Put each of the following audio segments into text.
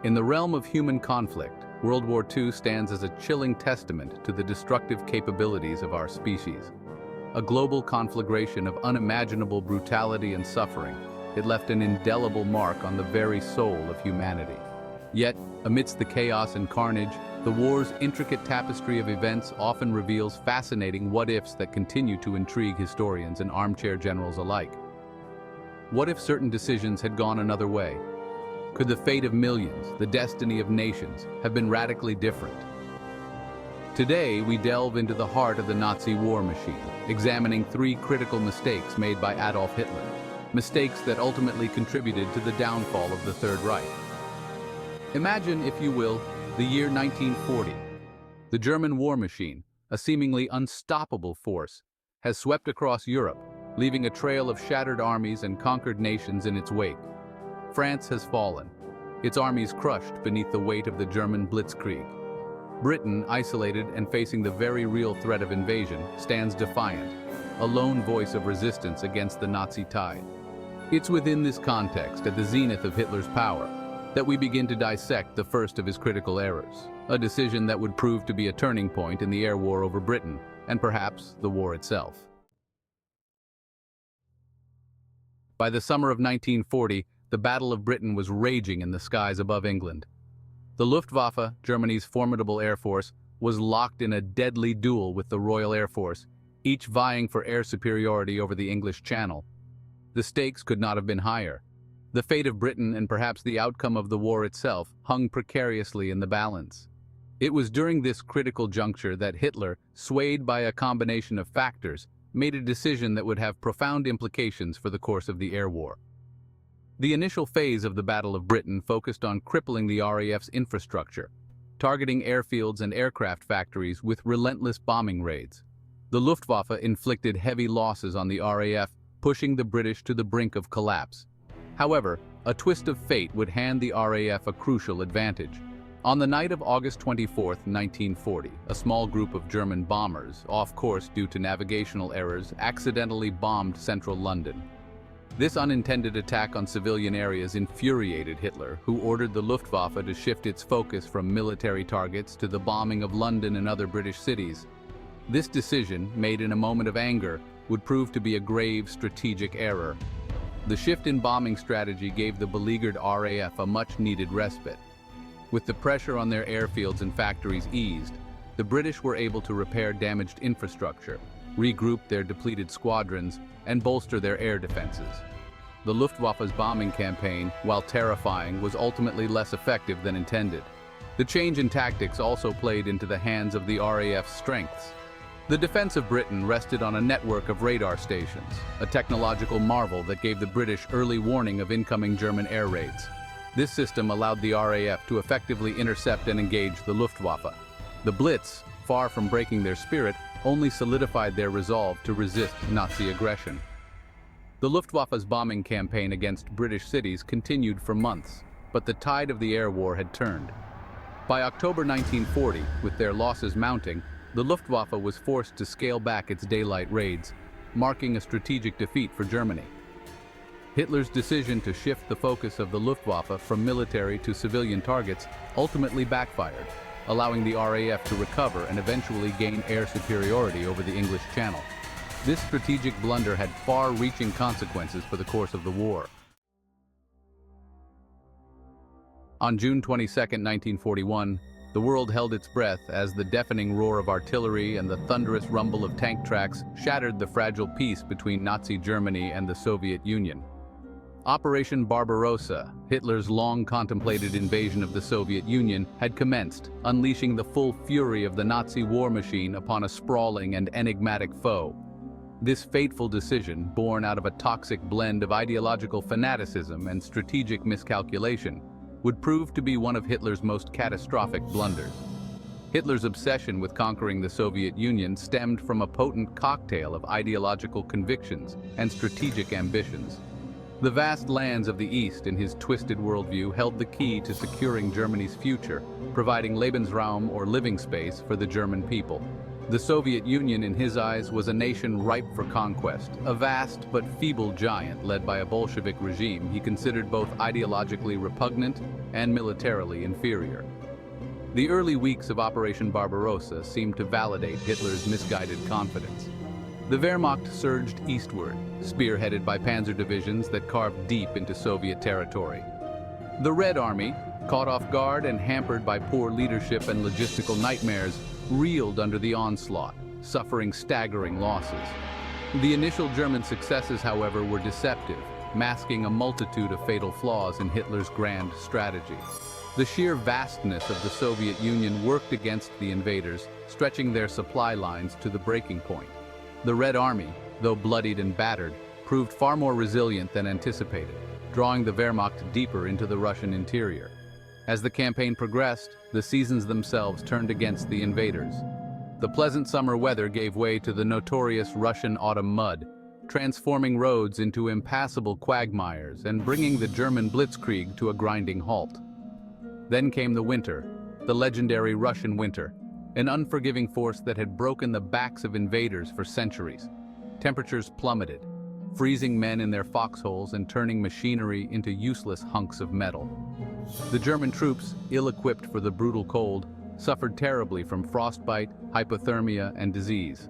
In the realm of human conflict, World War II stands as a chilling testament to the destructive capabilities of our species. A global conflagration of unimaginable brutality and suffering, it left an indelible mark on the very soul of humanity. Yet, amidst the chaos and carnage, the war's intricate tapestry of events often reveals fascinating what-ifs that continue to intrigue historians and armchair generals alike. What if certain decisions had gone another way? Could the fate of millions, the destiny of nations, have been radically different? Today, we delve into the heart of the Nazi war machine, examining three critical mistakes made by Adolf Hitler, mistakes that ultimately contributed to the downfall of the Third Reich. Imagine, if you will, the year 1940. The German war machine, a seemingly unstoppable force, has swept across Europe, leaving a trail of shattered armies and conquered nations in its wake. France has fallen, its armies crushed beneath the weight of the German blitzkrieg. Britain, isolated and facing the very real threat of invasion, stands defiant, a lone voice of resistance against the Nazi tide. It's within this context, at the zenith of Hitler's power, that we begin to dissect the first of his critical errors, a decision that would prove to be a turning point in the air war over Britain, and perhaps the war itself. By the summer of 1940, the Battle of Britain was raging in the skies above England. The Luftwaffe, Germany's formidable air force, was locked in a deadly duel with the Royal Air Force, each vying for air superiority over the English Channel. The stakes could not have been higher. The fate of Britain and perhaps the outcome of the war itself hung precariously in the balance. It was during this critical juncture that Hitler, swayed by a combination of factors, made a decision that would have profound implications for the course of the air war. The initial phase of the Battle of Britain focused on crippling the RAF's infrastructure, targeting airfields and aircraft factories with relentless bombing raids. The Luftwaffe inflicted heavy losses on the RAF, pushing the British to the brink of collapse. However, a twist of fate would hand the RAF a crucial advantage. On the night of August 24, 1940, a small group of German bombers, off course due to navigational errors, accidentally bombed central London. This unintended attack on civilian areas infuriated Hitler, who ordered the Luftwaffe to shift its focus from military targets to the bombing of London and other British cities. This decision, made in a moment of anger, would prove to be a grave strategic error. The shift in bombing strategy gave the beleaguered RAF a much-needed respite. With the pressure on their airfields and factories eased, the British were able to repair damaged infrastructure, regroup their depleted squadrons, and bolster their air defenses. The Luftwaffe's bombing campaign, while terrifying, was ultimately less effective than intended. The change in tactics also played into the hands of the RAF's strengths. The defense of Britain rested on a network of radar stations, a technological marvel that gave the British early warning of incoming German air raids. This system allowed the RAF to effectively intercept and engage the Luftwaffe. The Blitz, far from breaking their spirit, only solidified their resolve to resist Nazi aggression. The Luftwaffe's bombing campaign against British cities continued for months, but the tide of the air war had turned. By October 1940, with their losses mounting, the Luftwaffe was forced to scale back its daylight raids, marking a strategic defeat for Germany. Hitler's decision to shift the focus of the Luftwaffe from military to civilian targets ultimately backfired, allowing the RAF to recover and eventually gain air superiority over the English Channel. This strategic blunder had far-reaching consequences for the course of the war. On June 22, 1941, the world held its breath as the deafening roar of artillery and the thunderous rumble of tank tracks shattered the fragile peace between Nazi Germany and the Soviet Union. Operation Barbarossa, Hitler's long-contemplated invasion of the Soviet Union, had commenced, unleashing the full fury of the Nazi war machine upon a sprawling and enigmatic foe. This fateful decision, born out of a toxic blend of ideological fanaticism and strategic miscalculation, would prove to be one of Hitler's most catastrophic blunders. Hitler's obsession with conquering the Soviet Union stemmed from a potent cocktail of ideological convictions and strategic ambitions. The vast lands of the East in his twisted worldview held the key to securing Germany's future, providing Lebensraum or living space for the German people. The Soviet Union, in his eyes, was a nation ripe for conquest, a vast but feeble giant led by a Bolshevik regime he considered both ideologically repugnant and militarily inferior. The early weeks of Operation Barbarossa seemed to validate Hitler's misguided confidence. The Wehrmacht surged eastward, spearheaded by panzer divisions that carved deep into Soviet territory. The Red Army, caught off guard and hampered by poor leadership and logistical nightmares, reeled under the onslaught, suffering staggering losses. The initial German successes, however, were deceptive, masking a multitude of fatal flaws in Hitler's grand strategy. The sheer vastness of the Soviet Union worked against the invaders, stretching their supply lines to the breaking point. The Red Army, though bloodied and battered, proved far more resilient than anticipated, drawing the Wehrmacht deeper into the Russian interior. As the campaign progressed, the seasons themselves turned against the invaders. The pleasant summer weather gave way to the notorious Russian autumn mud, transforming roads into impassable quagmires and bringing the German blitzkrieg to a grinding halt. Then came the winter, the legendary Russian winter, an unforgiving force that had broken the backs of invaders for centuries. Temperatures plummeted, freezing men in their foxholes and turning machinery into useless hunks of metal. The German troops, ill-equipped for the brutal cold, suffered terribly from frostbite, hypothermia, and disease.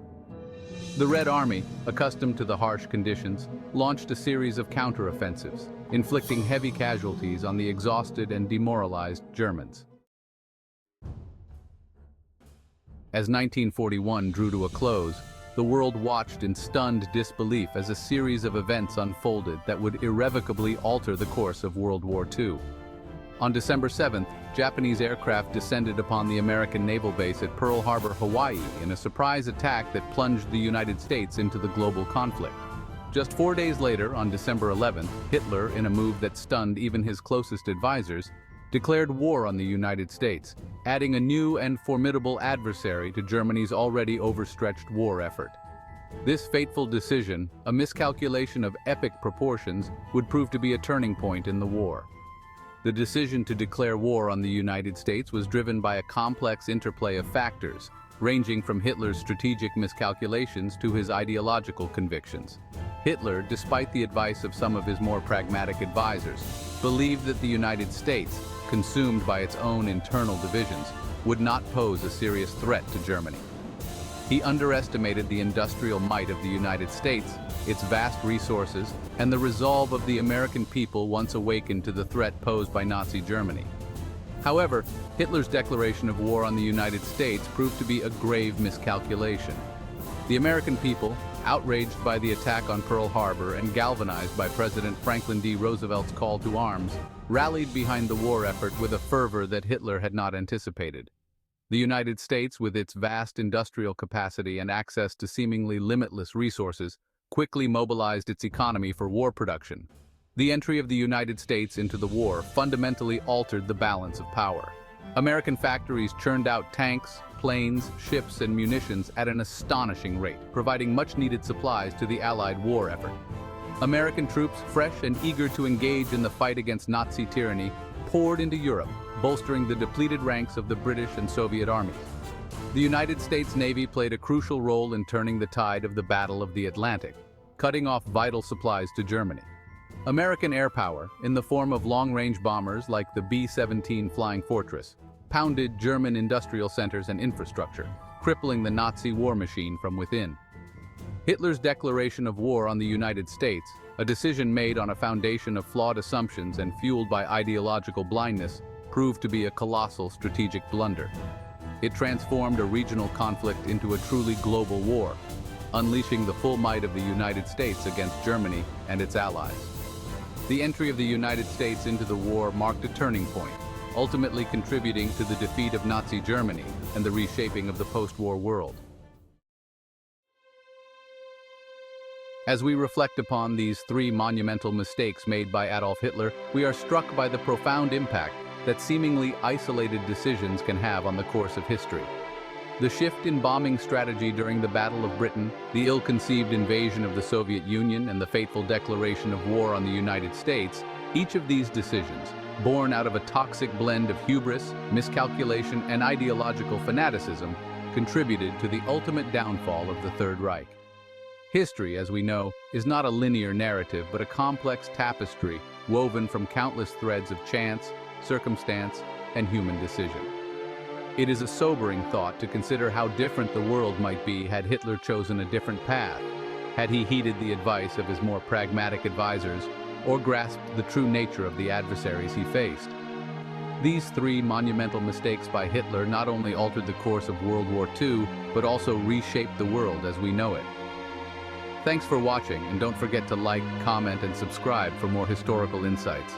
The Red Army, accustomed to the harsh conditions, launched a series of counteroffensives, inflicting heavy casualties on the exhausted and demoralized Germans. As 1941 drew to a close, the world watched in stunned disbelief as a series of events unfolded that would irrevocably alter the course of World War II. On December 7th, Japanese aircraft descended upon the American naval base at Pearl Harbor, Hawaii, in a surprise attack that plunged the United States into the global conflict. Just 4 days later, on December 11th, Hitler, in a move that stunned even his closest advisors, declared war on the United States, adding a new and formidable adversary to Germany's already overstretched war effort. This fateful decision, a miscalculation of epic proportions, would prove to be a turning point in the war. The decision to declare war on the United States was driven by a complex interplay of factors, ranging from Hitler's strategic miscalculations to his ideological convictions. Hitler, despite the advice of some of his more pragmatic advisors, believed that the United States, consumed by its own internal divisions, would not pose a serious threat to Germany. He underestimated the industrial might of the United States, its vast resources, and the resolve of the American people once awakened to the threat posed by Nazi Germany. However, Hitler's declaration of war on the United States proved to be a grave miscalculation. The American people, outraged by the attack on Pearl Harbor and galvanized by President Franklin D. Roosevelt's call to arms, rallied behind the war effort with a fervor that Hitler had not anticipated. The United States, with its vast industrial capacity and access to seemingly limitless resources, quickly mobilized its economy for war production. The entry of the United States into the war fundamentally altered the balance of power. American factories churned out tanks, planes, ships, and munitions at an astonishing rate, providing much-needed supplies to the Allied war effort. American troops, fresh and eager to engage in the fight against Nazi tyranny, poured into Europe, bolstering the depleted ranks of the British and Soviet armies. The United States Navy played a crucial role in turning the tide of the Battle of the Atlantic, cutting off vital supplies to Germany. American air power, in the form of long-range bombers like the B-17 Flying Fortress, pounded German industrial centers and infrastructure, crippling the Nazi war machine from within. Hitler's declaration of war on the United States, a decision made on a foundation of flawed assumptions and fueled by ideological blindness, proved to be a colossal strategic blunder. It transformed a regional conflict into a truly global war, unleashing the full might of the United States against Germany and its allies. The entry of the United States into the war marked a turning point, ultimately contributing to the defeat of Nazi Germany and the reshaping of the post-war world. As we reflect upon these three monumental mistakes made by Adolf Hitler, we are struck by the profound impact that seemingly isolated decisions can have on the course of history. The shift in bombing strategy during the Battle of Britain, the ill-conceived invasion of the Soviet Union, and the fateful declaration of war on the United States, each of these decisions, born out of a toxic blend of hubris, miscalculation, and ideological fanaticism, contributed to the ultimate downfall of the Third Reich. History, as we know, is not a linear narrative but a complex tapestry woven from countless threads of chance, circumstance, and human decision. It is a sobering thought to consider how different the world might be had Hitler chosen a different path, had he heeded the advice of his more pragmatic advisors, or grasped the true nature of the adversaries he faced. These three monumental mistakes by Hitler not only altered the course of World War II, but also reshaped the world as we know it. Thanks for watching, and don't forget to like, comment, and subscribe for more historical insights.